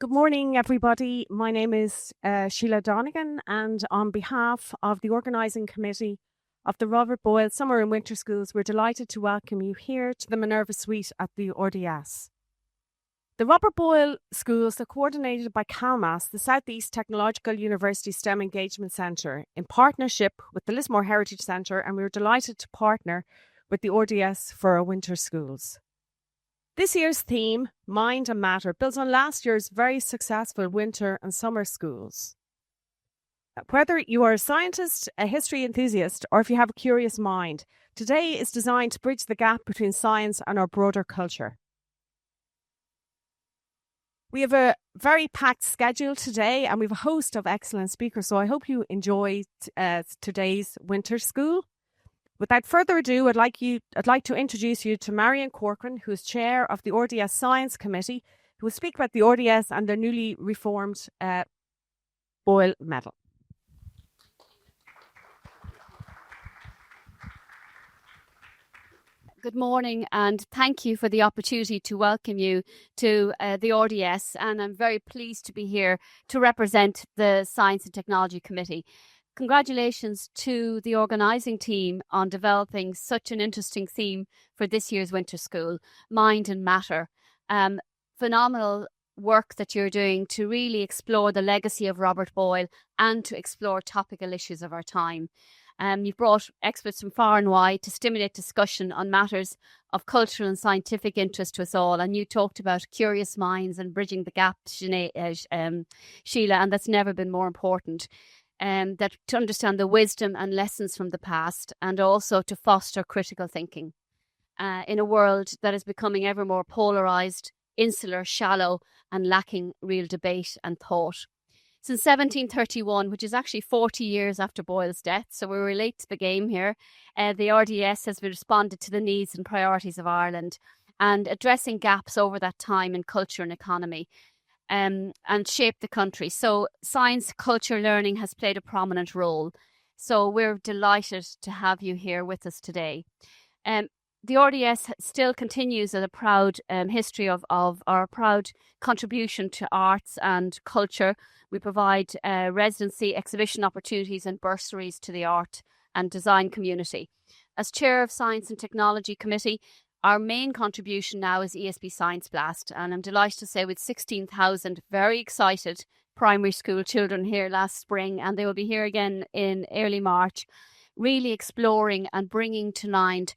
Good morning, everybody. My name is Sheila Donegan, and on behalf of the organising committee of the Robert Boyle Summer and Winter Schools, we're delighted to welcome you here to the Minerva Suite at the RDS. The Robert Boyle Schools are coordinated by Calmast, the South East Technological University STEM Engagement Centre, in partnership with the Lismore Heritage Centre, and we're delighted to partner with the RDS for our winter schools. This year's theme, Mind and Matter, builds on last year's very successful winter and summer schools. Whether you are a scientist, a history enthusiast, or if you have a curious mind, today is designed to bridge the gap between science and our broader culture. We have a very packed schedule today, and we have a host of excellent speakers, so I hope you enjoy today's winter school. Without further ado, I'd like to introduce you to Marian Corcoran, who is chair of the RDS Science Committee, who will speak about the RDS and their newly reformed Boyle Medal. Good morning, and thank you for the opportunity to welcome you to the RDS, and I'm very pleased to be here to represent the Science and Technology Committee. Congratulations to the organising team on developing such an interesting theme for this year's winter school, Mind and Matter. Phenomenal work that you're doing to really explore the legacy of Robert Boyle and to explore topical issues of our time. You've brought experts from far and wide to stimulate discussion on matters of cultural and scientific interest to us all. And you talked about curious minds and bridging the gap, Sheila, and that's never been more important. That to understand the wisdom and lessons from the past, and also to foster critical thinking in a world that is becoming ever more polarised, insular, shallow, and lacking real debate and thought. Since 1731, which is actually 40 years after Boyle's death, so we relate to the game here, the RDS has responded to the needs and priorities of Ireland and addressing gaps over that time in culture and economy. And shape the country. So science, culture, learning has played a prominent role. So we're delighted to have you here with us today. The RDS still continues as a proud history of our proud contribution to arts and culture. We provide residency, exhibition opportunities and bursaries to the art and design community. As chair of Science and Technology Committee, our main contribution now is ESB Science Blast, and I'm delighted to say with 16,000 very excited primary school children here last spring, and they will be here again in early March, really exploring and bringing to mind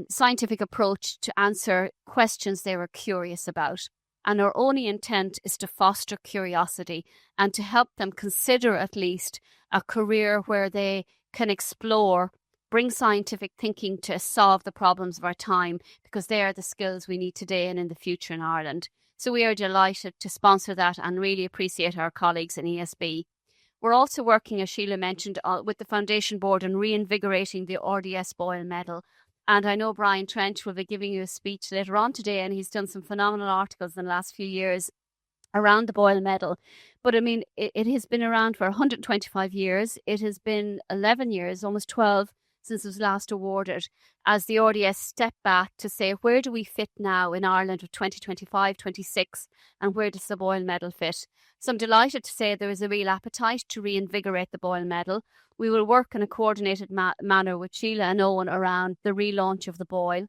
scientific approach to answer questions they were curious about. And our only intent is to foster curiosity and to help them consider at least a career where they can explore, bring scientific thinking to solve the problems of our time, because they are the skills we need today and in the future in Ireland. So we are delighted to sponsor that and really appreciate our colleagues in ESB. We're also working, as Sheila mentioned, with the Foundation Board on reinvigorating the RDS Boyle Medal. And I know Brian Trench will be giving you a speech later on today, and he's done some phenomenal articles in the last few years around the Boyle Medal. But I mean, it has been around for 125 years. It has been 11 years, almost 12, since it was last awarded, as the RDS stepped back to say, where do we fit now in Ireland of 2025, 26, and where does the Boyle Medal fit? So I'm delighted to say there is a real appetite to reinvigorate the Boyle Medal. We will work in a coordinated manner with Sheila and Eoin around the relaunch of the Boyle.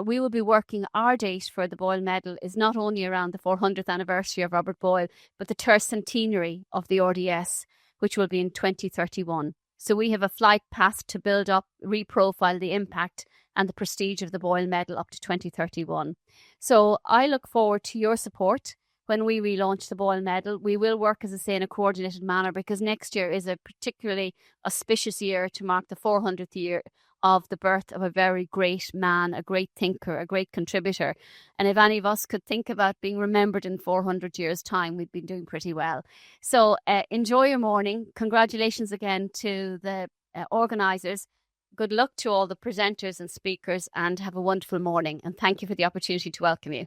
We will be working, our date for the Boyle Medal is not only around the 400th anniversary of Robert Boyle, but the tercentenary of the RDS, which will be in 2031. So we have a flight path to build up, reprofile the impact and the prestige of the Boyle Medal up to 2031. So I look forward to your support when we relaunch the Boyle Medal. We will work, as I say, in a coordinated manner, because next year is a particularly auspicious year to mark the 400th year of the birth of a very great man, a great thinker, a great contributor. And if any of us could think about being remembered in 400 years' time, we'd be doing pretty well. So enjoy your morning. Congratulations again to the organisers. Good luck to all the presenters and speakers, and have a wonderful morning. And thank you for the opportunity to welcome you.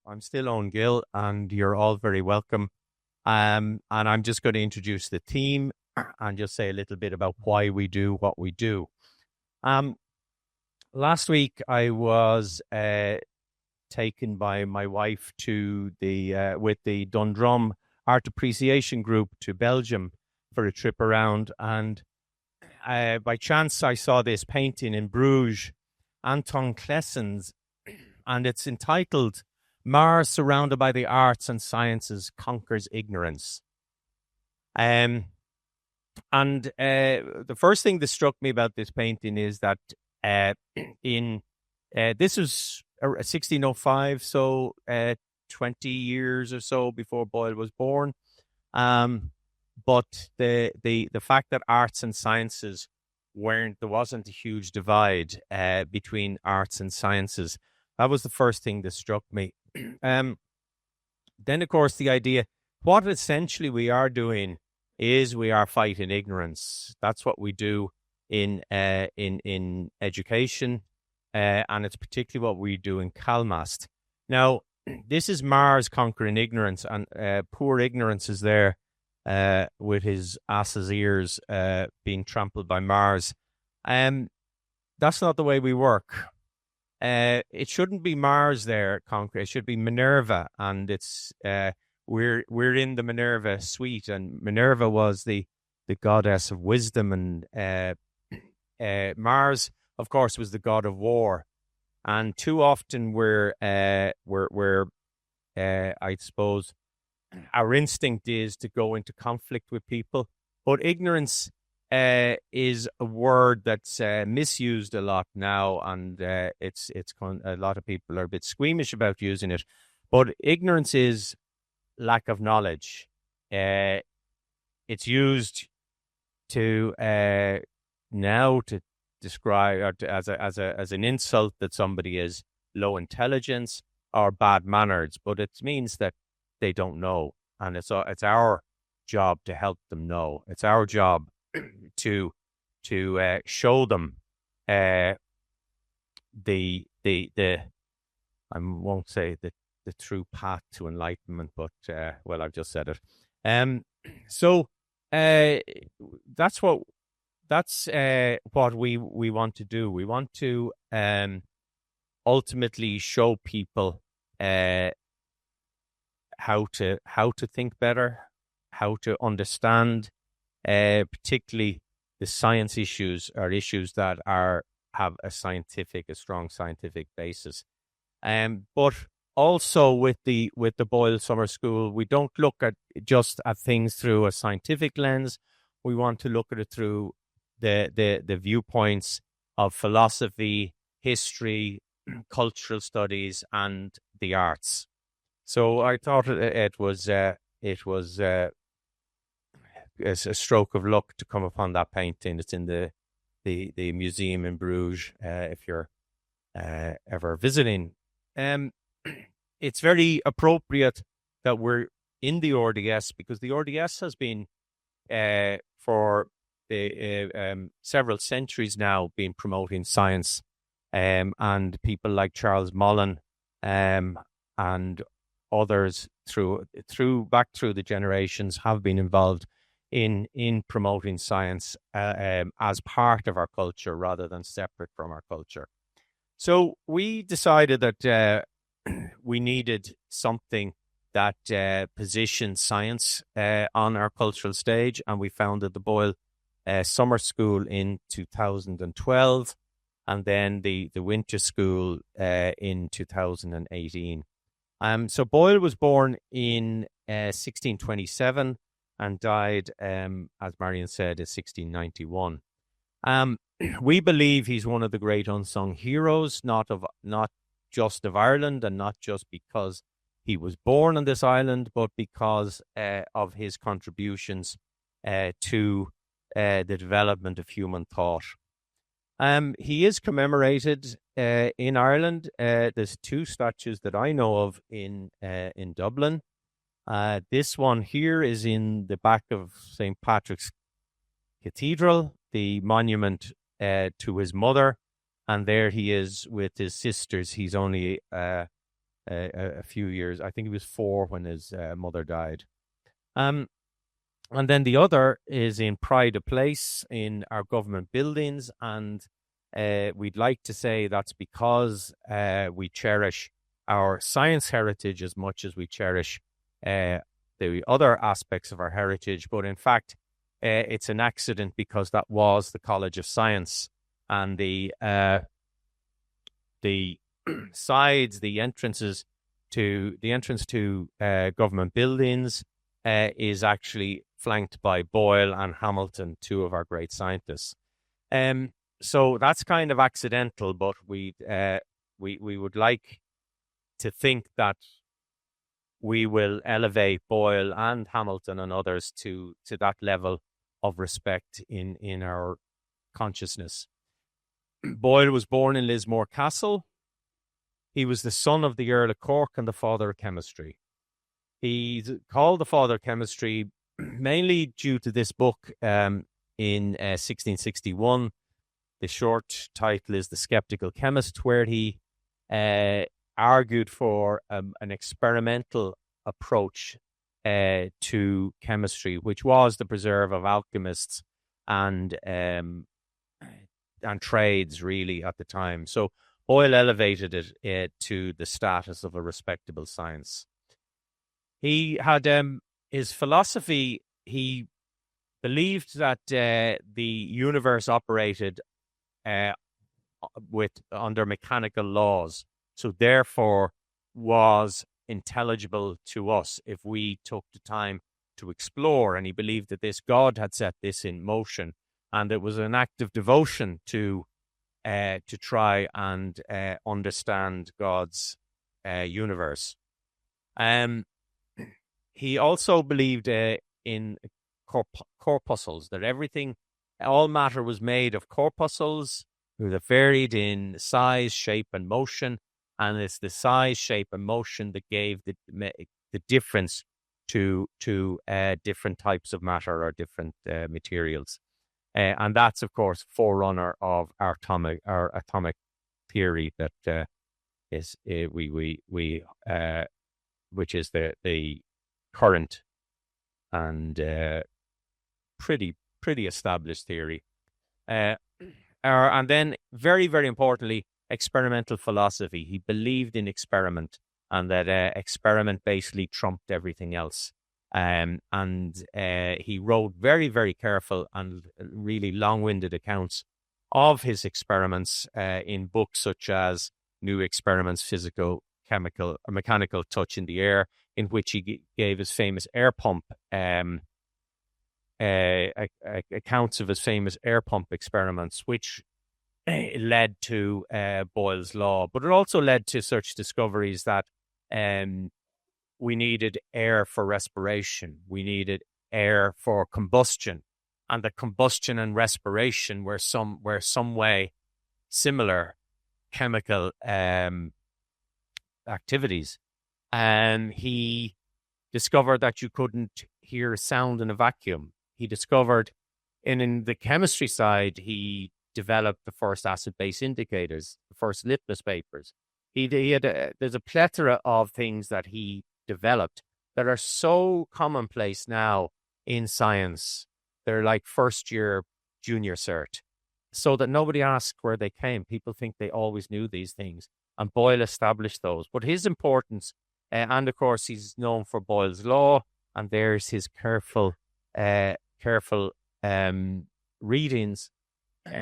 I'm still Eoin Gill, and you're all very welcome. And I'm just going to introduce the team and just say a little bit about why we do what we do. last week I was taken by my wife to the with the Dundrum Art Appreciation Group to Belgium for a trip around, and by chance I saw this painting in Bruges, Anton Klessen's, and it's entitled "Mars Surrounded by the Arts and Sciences Conquers Ignorance." And the first thing that struck me about this painting is that this was 1605, so 20 years or so before Boyle was born. But the fact that arts and sciences there wasn't a huge divide between arts and sciences. That was the first thing that struck me. Then, of course, the idea, what essentially we are doing is we are fighting ignorance. That's what we do in education, and it's particularly what we do in Calmast. Now, this is Mars conquering ignorance, and poor ignorance is there with his ass's ears being trampled by Mars. That's not the way we work. It shouldn't be Mars there conquering. It should be Minerva, and it's we're in the Minerva suite, and Minerva was the goddess of wisdom, and Mars, of course, was the god of war. And too often we're I suppose, our instinct is to go into conflict with people, but ignorance is a word that's misused a lot now, and a lot of people are a bit squeamish about using it. But ignorance is lack of knowledge. It's used to now to describe or as an insult that somebody is low intelligence or bad manners, but it means that they don't know, and it's our job to help them know. It's our job to show them the I won't say the true path to enlightenment, but well, I've just said it. So that's what we want to do. We want to ultimately show people how to think better, how to understand, particularly the science issues or issues that have a strong scientific basis. But also with the Boyle Summer School, we don't look at things through a scientific lens. We want to look at it through the viewpoints of philosophy, history, cultural studies, and the arts. So I thought it was a stroke of luck to come upon that painting. It's in the museum in Bruges. If you're ever visiting, it's very appropriate that we're in the RDS, because the RDS has been for several centuries now been promoting science, and people like Charles Mullen and others back through the generations have been involved in promoting science as part of our culture rather than separate from our culture. So we decided that we needed something that positioned science on our cultural stage, and we founded the Boyle Summer School in 2012, and then the Winter School in 2018. So Boyle was born in 1627 and died, as Marian said, in 1691. We believe he's one of the great unsung heroes, not just of Ireland, and not just because he was born on this island, but because of his contributions to the development of human thought. He is commemorated in Ireland. There's two statues that I know of in Dublin. This one here is in the back of St. Patrick's Cathedral, the monument to his mother, and there he is with his sisters. He's only a few years. I think he was 4 when his mother died. And then the other is in Pride of Place in our government buildings, and we'd like to say that's because we cherish our science heritage as much as we cherish the other aspects of our heritage. But in fact, it's an accident because that was the College of Science, and the sides, the entrance to government buildings is actually flanked by Boyle and Hamilton, two of our great scientists. So that's kind of accidental, but we would like to think that we will elevate Boyle and Hamilton and others to that level of respect in our consciousness. Boyle was born in Lismore Castle. He was the son of the Earl of Cork and the father of chemistry. He's called the father of chemistry mainly due to this book in 1661. The short title is The Skeptical Chemist, where he argued for an experimental approach to chemistry, which was the preserve of alchemists and trades, really, at the time. So Boyle elevated it to the status of a respectable science. He had his philosophy. He believed that the universe operated under mechanical laws, so therefore was intelligible to us if we took the time to explore. And he believed that this God had set this in motion, and it was an act of devotion to try and understand God's universe. He also believed in corpuscles, that all matter was made of corpuscles that varied in size, shape, and motion, and it's the size, shape, and motion that gave the difference to different types of matter or different materials. And that's, of course, forerunner of our atomic theory that is which is the current and pretty established theory. And then, very, very importantly, experimental philosophy. He believed in experiment, and that experiment basically trumped everything else. And he wrote very, very careful and really long-winded accounts of his experiments in books such as New Experiments, Physical, Chemical, or Mechanical Touch in the Air, in which he gave his famous air pump accounts of his famous air pump experiments, which led to Boyle's law. But it also led to such discoveries that we needed air for respiration, we needed air for combustion, and that combustion and respiration were some way similar chemical activities. And he discovered that you couldn't hear sound in a vacuum. He discovered, and in the chemistry side, he developed the first acid-base indicators, the first litmus papers. There's a plethora of things that he developed that are so commonplace now in science. They're like first-year junior cert, so that nobody asks where they came. People think they always knew these things, and Boyle established those. But his importance, and of course, he's known for Boyle's law, and there's his careful readings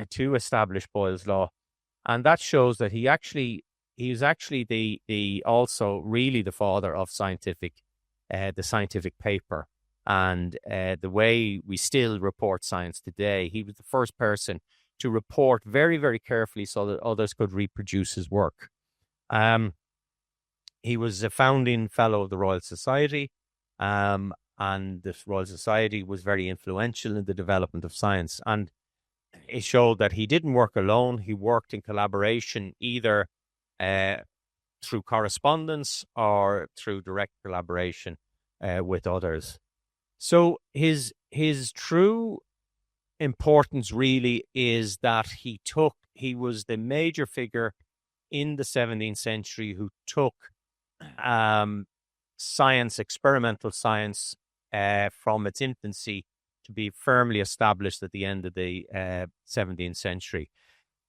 to establish Boyle's law, and that shows that he was actually the also really the father of the scientific paper, and the way we still report science today. He was the first person to report very, very carefully so that others could reproduce his work. He was a founding fellow of the Royal Society, and the Royal Society was very influential in the development of science. And it showed that he didn't work alone. He worked in collaboration, either through correspondence or through direct collaboration with others. So his true importance really is that he was the major figure in the 17th century who took science, experimental science, from its infancy to be firmly established at the end of the 17th century.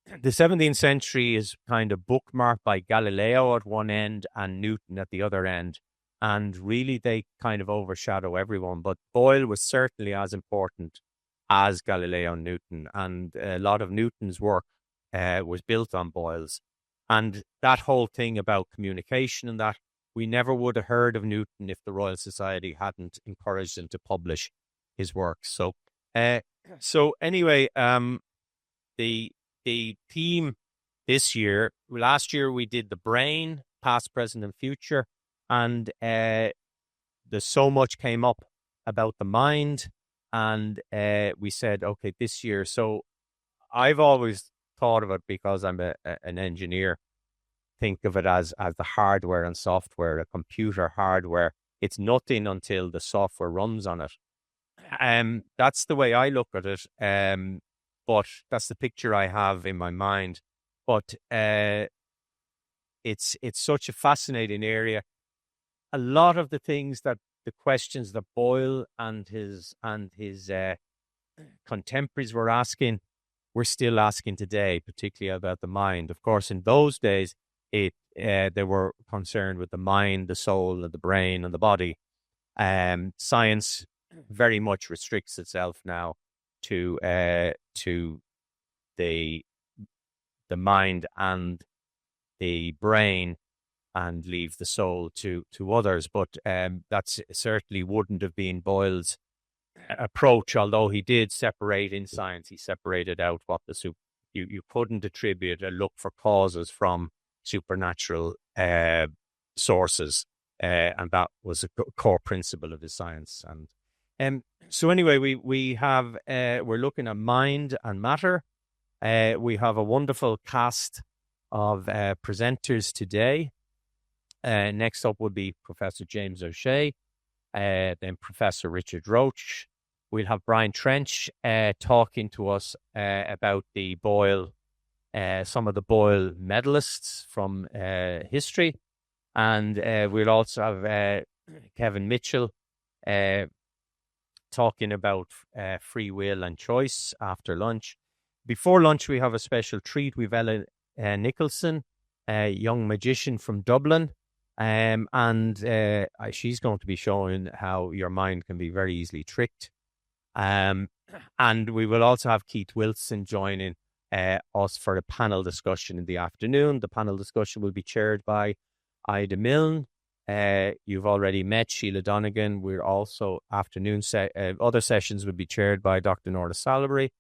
the 17th century is kind of bookmarked by Galileo at one end and Newton at the other end. And really, they kind of overshadow everyone. But Boyle was certainly as important as Galileo and Newton. And a lot of Newton's work was built on Boyle's. And that whole thing about communication and that, we never would have heard of Newton if the Royal Society hadn't encouraged him to publish his work. So anyway, the theme this year, last year we did the brain, past, present, and future. And there's so much came up about the mind, and we said, okay, this year. So I've always thought of it, because I'm an engineer, think of it as the hardware and software, a computer hardware. It's nothing until the software runs on it. That's the way I look at it. But that's the picture I have in my mind. But it's such a fascinating area. A lot of the things the questions that Boyle and his contemporaries were asking, we're still asking today, particularly about the mind. Of course, in those days, they were concerned with the mind, the soul, and the brain, and the body. Science very much restricts itself now to the mind and the brain, and leave the soul to others. But that certainly wouldn't have been Boyle's approach, although he did separate in science. He separated out what you couldn't attribute a look for causes from supernatural sources, and that was a core principle of his science. And so anyway, we're looking at mind and matter. We have a wonderful cast of presenters today. Next up would be Professor James O'Shea, then Professor Richard Roach. We'll have Brian Trench talking to us about the Boyle, some of the Boyle medalists from history. And we'll also have Kevin Mitchell talking about free will and choice after lunch. Before lunch, we have a special treat. We've Ella Nicholson, a young magician from Dublin. And she's going to be showing how your mind can be very easily tricked. And we will also have Keith Wilson joining us for a panel discussion in the afternoon. The panel discussion will be chaired by Ida Milne. You've already met Sheila Donegan. We're also other sessions will be chaired by Dr. Norda Salisbury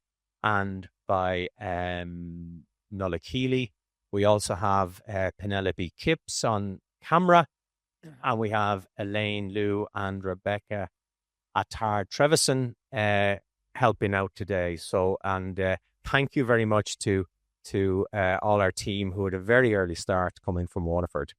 and by Nuala Keeley. We also have Penelope Kipps on camera, and we have Elaine Liu and Rebecca Attard Trevisan helping out today. So, and thank you very much to all our team who had a very early start coming from Waterford.